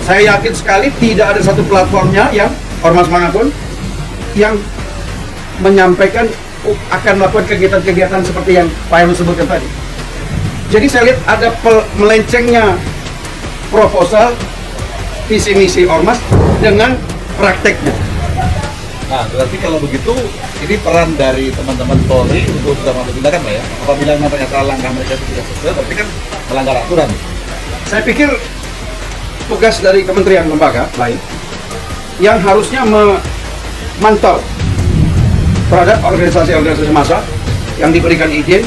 Saya yakin sekali tidak ada satu platformnya yang ormas manapun yang menyampaikan akan melakukan kegiatan-kegiatan seperti yang Pak Heru sebutkan tadi. Jadi saya lihat ada melencengnya proposal visi misi ormas dengan prakteknya. Nah, berarti kalau begitu, ini peran dari teman-teman Polri untuk sudah mengambil tindakan, Pak ya? Apabila memang ternyata langkah mereka itu tidak sesuai, berarti kan melanggar aturan. Saya pikir tugas dari kementerian lembaga lain yang harusnya memantau terhadap organisasi-organisasi massa yang diberikan izin,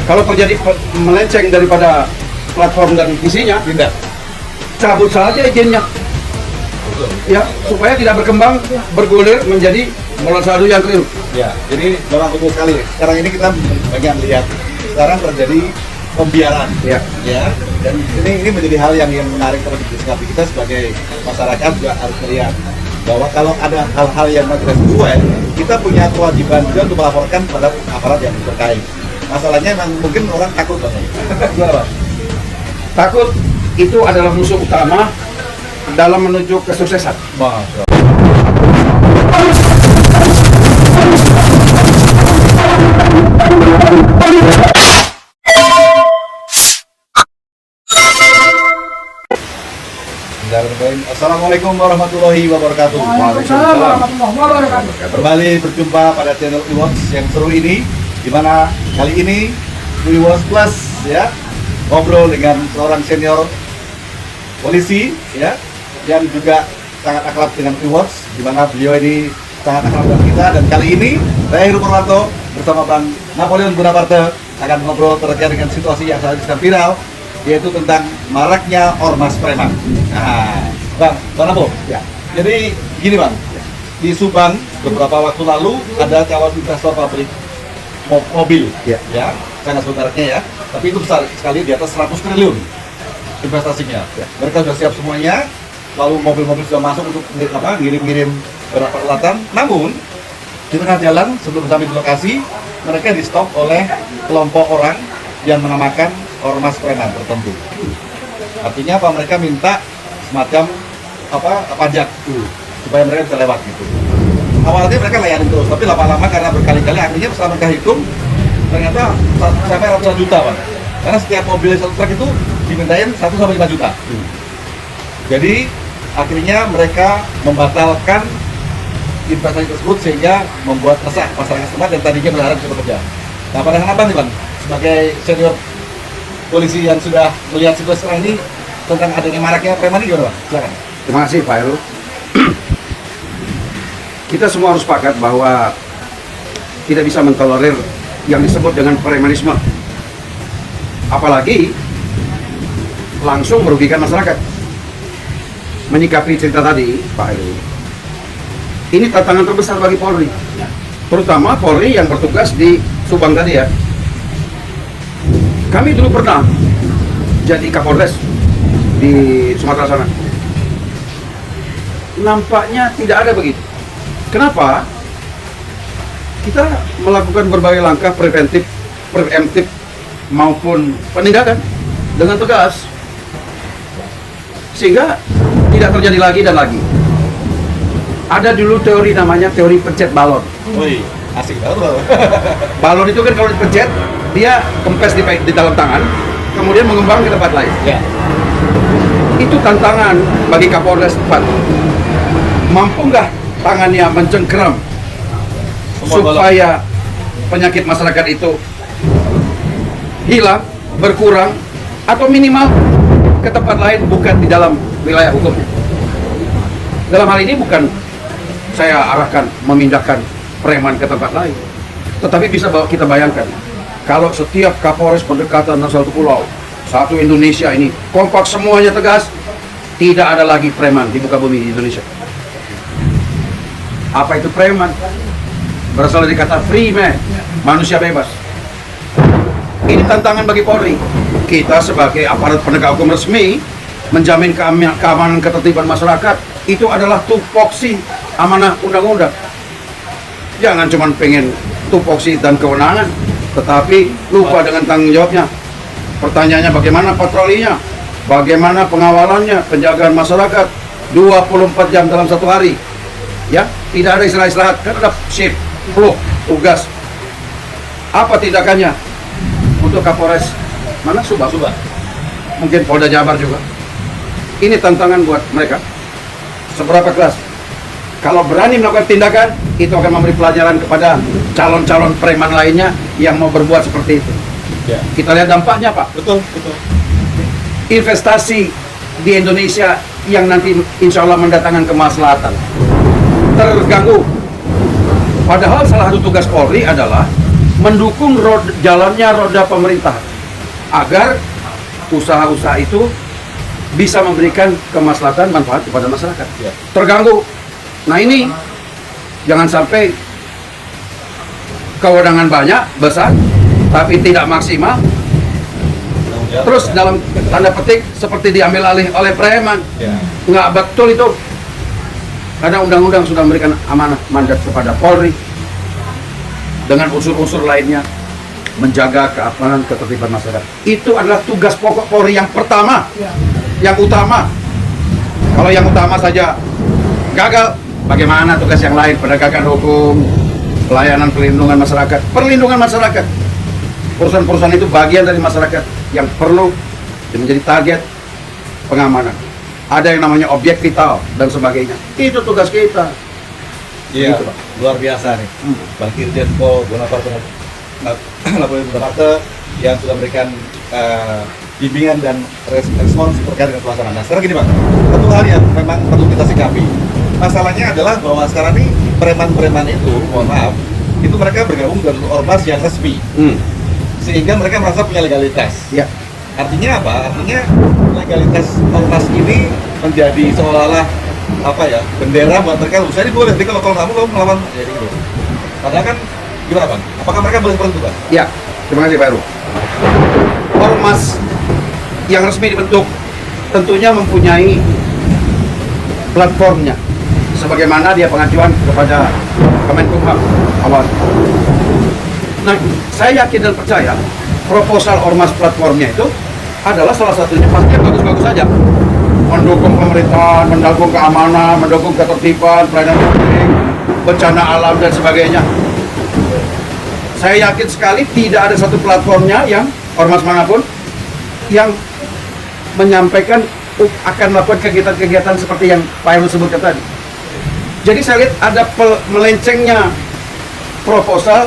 kalau terjadi melenceng daripada platform dan visinya, Tindak. cabut saja izinnya. Ya, supaya tidak berkembang, bergulir menjadi bola salju yang keliru. Ya, jadi memang betul sekali. Sekarang ini kita banyak lihat sekarang terjadi pembiaran. Ya. Ya, dan ini menjadi hal yang menarik terhadap disikapi kita sebagai masyarakat juga harus melihat bahwa kalau ada hal-hal yang tidak sesuai, kita punya kewajiban juga untuk melaporkan kepada aparat yang terkait. Masalahnya memang mungkin orang takut banget. Gimana, Pak? Takut itu adalah musuh utama dalam menuju kesuksesan. Masya. Assalamualaikum warahmatullahi wabarakatuh. Waalaikumsalam warahmatullahi wabarakatuh. Kembali berjumpa pada channel Iwoks yang seru ini, di mana kali ini Iwoks Plus ya ngobrol dengan seorang senior polisi ya yang juga sangat akrab dengan Iwoks, di mana beliau ini sangat akrab dengan kita, dan kali ini saya Heru Purwanto bersama Bang Napoleon Bonaparte akan ngobrol terkait dengan situasi yang saat ini sedang viral, yaitu tentang maraknya ormas preman. Nah, Bang Napo, Ya. jadi gini Bang, di Subang beberapa waktu lalu ada calon investor pabrik mobil, Ya. saya nggak sebut mereknya ya, tapi itu besar sekali, di atas 100 triliun investasinya. Ya. Mereka sudah siap semuanya, lalu mobil-mobil sudah masuk untuk ngirim-ngirim beberapa peralatan. Namun di tengah jalan sebelum sampai di lokasi, mereka di stop oleh kelompok orang yang menamakan ormas preman tertentu. Artinya apa? Mereka minta semacam pajak supaya mereka bisa lewat gitu. Awalnya mereka layanin terus, tapi lama-lama karena berkali-kali, akhirnya setelah mereka hitung ternyata sampai ratusan juta, Pak. Karena setiap mobil satu truk itu dimintain 1-5 juta. Jadi akhirnya mereka membatalkan investasi tersebut, sehingga membuat resah masyarakat setempat yang tadinya berharap bisa bekerja. Nah, pandangan Abang nih Bang, sebagai senior polisi yang sudah melihat situasi sekarang ini tentang adanya maraknya preman ini gimana Bang? Silakan. Terima kasih Pak Heru. Kita semua harus sepakat bahwa tidak bisa mentolerir yang disebut dengan premanisme, apalagi langsung merugikan masyarakat. Menyikapi cerita tadi Pak Heru, ini tantangan terbesar bagi Polri, terutama Polri yang bertugas di Subang tadi ya. Kami dulu pernah jadi Kapolres di Sumatera sana. Nampaknya tidak ada begitu. Kenapa? Kita melakukan berbagai langkah preventif, preemptif maupun penindakan dengan tegas, sehingga tidak terjadi lagi dan lagi. Ada dulu teori namanya teori pencet balon. Wih, asik banget. Balon itu kan kalau dipencet, dia kempes di dalam tangan, kemudian mengembang ke tempat lain. Ya. Itu tantangan bagi Kapolres tempat. Mampu nggak tangannya mencengkeram supaya penyakit masyarakat itu hilang, berkurang, atau minimal ke tempat lain, bukan di dalam wilayah hukum. Dalam hal ini bukan saya arahkan memindahkan preman ke tempat lain, tetapi bisa kita bayangkan kalau setiap Kapolres pendekatan dalam satu pulau, satu Indonesia ini kompak semuanya tegas, tidak ada lagi preman di muka bumi di Indonesia. Apa itu preman? Berasal dari kata free man, manusia bebas. Ini tantangan bagi Polri. Kita sebagai aparat penegak hukum resmi menjamin keamanan ketertiban masyarakat, itu adalah tupoksi amanah undang-undang. Jangan cuma pengen tupoksi dan kewenangan, tetapi lupa dengan tanggung jawabnya. Pertanyaannya bagaimana patrolinya? bagaimana pengawalannya, penjagaan masyarakat 24 jam dalam satu hari. Ya, tidak ada istirahat, kan ada shift, flow, tugas. Apa tindakannya untuk Kapolres mana Subang? Mungkin Polda Jabar juga. Ini tantangan buat mereka. Seberapa keras? Kalau berani melakukan tindakan, itu akan memberi pelajaran kepada calon-calon preman lainnya yang mau berbuat seperti itu. Ya. Kita lihat dampaknya, Pak. Betul. Investasi di Indonesia yang nanti insya Allah mendatangkan kemaslahatan terganggu. Padahal salah satu tugas Polri adalah mendukung jalannya roda pemerintah agar usaha-usaha itu bisa memberikan kemaslahatan manfaat kepada masyarakat. Ya. Terganggu. Nah ini jangan sampai kewenangan banyak, besar, tapi tidak maksimal. Terus dalam tanda petik seperti diambil alih oleh preman. Ya. Nggak betul itu. Karena undang-undang sudah memberikan amanah mandat kepada Polri dengan unsur-unsur lainnya menjaga keamanan ketertiban masyarakat. Itu adalah tugas pokok Polri yang pertama, yang utama. Kalau yang utama saja gagal, bagaimana tugas yang lain? Penegakan hukum, pelayanan perlindungan masyarakat, perlindungan masyarakat. Perusahaan-perusahaan itu bagian dari masyarakat yang perlu menjadi target pengamanan. Ada yang namanya objek vital dan sebagainya. Itu tugas kita. Iya, Gitu, Pak. luar biasa nih. Bang Irjen Pol Bonaparte yang sudah memberikan bimbingan dan respons terkait dengan pelaksanaan. Nah, sekarang gini Bang, satu hal yang memang perlu kita sikapi. Masalahnya adalah bahwa sekarang ini preman-preman itu, mohon maaf, itu mereka bergabung dengan ormas yang resmi. Sehingga mereka merasa punya legalitas. Ya. Artinya apa? Artinya legalitas ormas ini menjadi seolah-olah apa ya, bendera buat mereka. Saya ini boleh, jadi kalau kamu melawan jadi gitu. Padahal kan gimana Bang? Apakah mereka boleh seperti itu Bang? Ya, terima kasih Pak Heru. Ormas yang resmi dibentuk tentunya mempunyai platformnya, sebagaimana dia pengajuan kepada Kemenkumham awal. Nah, saya yakin dan percaya proposal ormas platformnya itu adalah salah satunya pasti bagus-bagus saja, mendukung pemerintahan, mendukung keamanan, mendukung ketertiban, pelayanan publik, bencana alam dan sebagainya. Saya yakin sekali tidak ada satu platformnya yang ormas manapun yang menyampaikan akan melakukan kegiatan-kegiatan seperti yang Pak Heru sebutkan tadi. Jadi saya lihat ada melencengnya proposal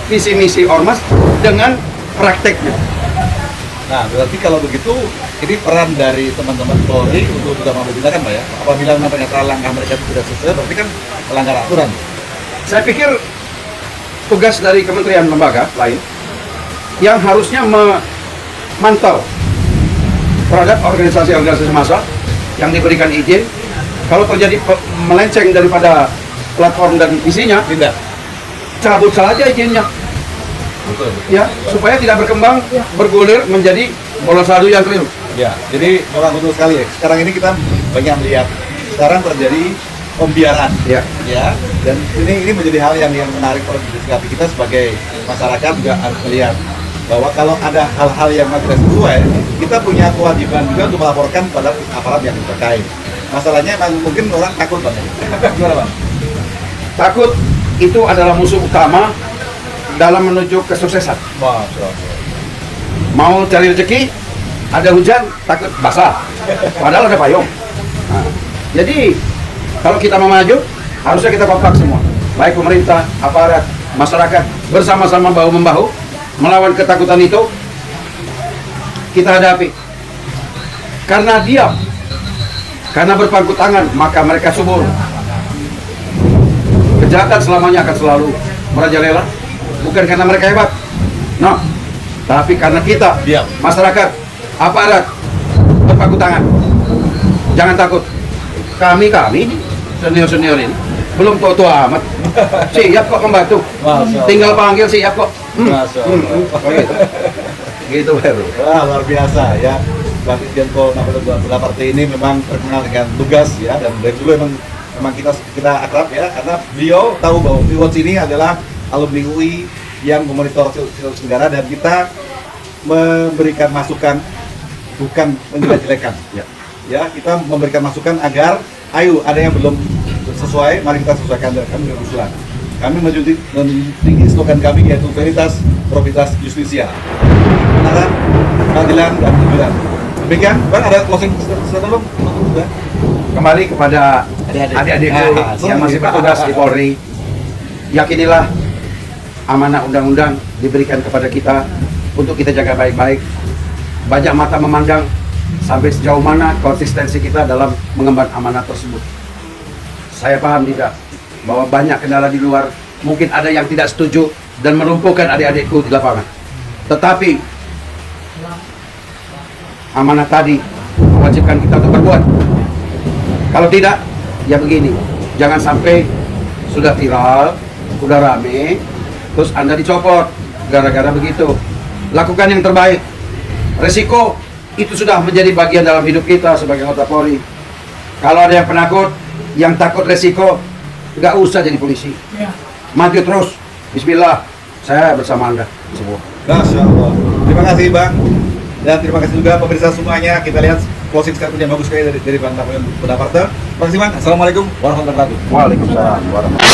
visi misi ormas dengan prakteknya. Nah, berarti kalau begitu, ini peran dari teman-teman Polri untuk juga mengambil tindakan Pak ya. Apabila ternyata langkah mereka tidak sesuai, berarti kan melanggar aturan. Saya pikir tugas dari kementerian lembaga lain yang harusnya memantau terhadap organisasi-organisasi massa yang diberikan izin, kalau terjadi melenceng daripada platform dan isinya, Tidak. cabut saja izinnya. Betul. Ya, supaya tidak berkembang, bergulir menjadi bola salju yang keliru. Ya, jadi memang betul sekali ya. Sekarang ini kita banyak melihat sekarang terjadi pembiaran. Ya. Ya, dan ini menjadi hal yang menarik untuk disikapi. Kita sebagai masyarakat juga harus melihat bahwa kalau ada hal-hal yang tidak sesuai, kita punya kewajiban juga untuk melaporkan pada aparat yang terkait. Masalahnya memang mungkin orang takut Bang. Gimana Bang? Takut itu adalah musuh utama dalam menuju kesuksesan. Masya Allah. Mau cari rezeki, ada hujan, takut basah. Padahal ada payung. Nah, jadi kalau kita mau maju, harusnya kita kompak semua. Baik pemerintah, aparat, masyarakat, bersama-sama bahu-membahu melawan ketakutan itu. Kita hadapi. Karena diam, karena berpangku tangan, maka mereka subur. Kejahatan selamanya akan selalu merajalela. Bukan karena mereka hebat, no, tapi karena kita, Diam. masyarakat, aparat, berpangku tangan. Jangan takut. Kami senior ini belum tua amat. Siap kok membantu. Masya Allah. Tinggal panggil siap kok. Masya Allah. Gitu. Gitu Heru. Wah, luar biasa ya. Bang Irjen Pol Bonaparte ini memang terkenal dengan tugas ya, dan dari dulu memang kita akrab ya, karena beliau tahu bahwa Freewatch ini adalah alumni UI yang memonitor situs negara, dan kita memberikan masukan bukan menjelek-jelekan. Ya. Ya, kita memberikan masukan agar, ayo ada yang belum sesuai, mari kita sesuaikan dengan kami dengan usulan. Kami menjunjung slogan kami yaitu Veritas, Probitas, Justitia. Kebenaran, keadilan, dan kejujuran. Demikian, Bang, ada closing statement belum? Kembali kepada adik-adikku yang masih bertugas di Polri, yakinilah amanah undang-undang diberikan kepada kita untuk kita jaga baik-baik. Banyak mata memandang sampai sejauh mana konsistensi kita dalam mengemban amanah tersebut. Saya paham tidak bahwa banyak kendala di luar, mungkin ada yang tidak setuju dan melumpuhkan adik-adikku di lapangan. Tetapi amanah tadi mewajibkan kita untuk berbuat. Kalau tidak, ya begini, jangan sampai sudah viral, sudah rame, terus Anda dicopot gara-gara begitu. Lakukan yang terbaik. Resiko itu sudah menjadi bagian dalam hidup kita sebagai anggota Polri. Kalau ada yang penakut, yang takut resiko, nggak usah jadi polisi. Ya. Maju terus. Bismillah, saya bersama Anda semua. Masya Allah. Terima kasih, Bang. Dan terima kasih juga pemirsa semuanya. Kita lihat closing statement yang bagus sekali dari Bang Napoleon Bonaparte. Terima kasih, Bang. Assalamualaikum warahmatullahi wabarakatuh. Waalaikumsalam warahmatullahi wabarakatuh.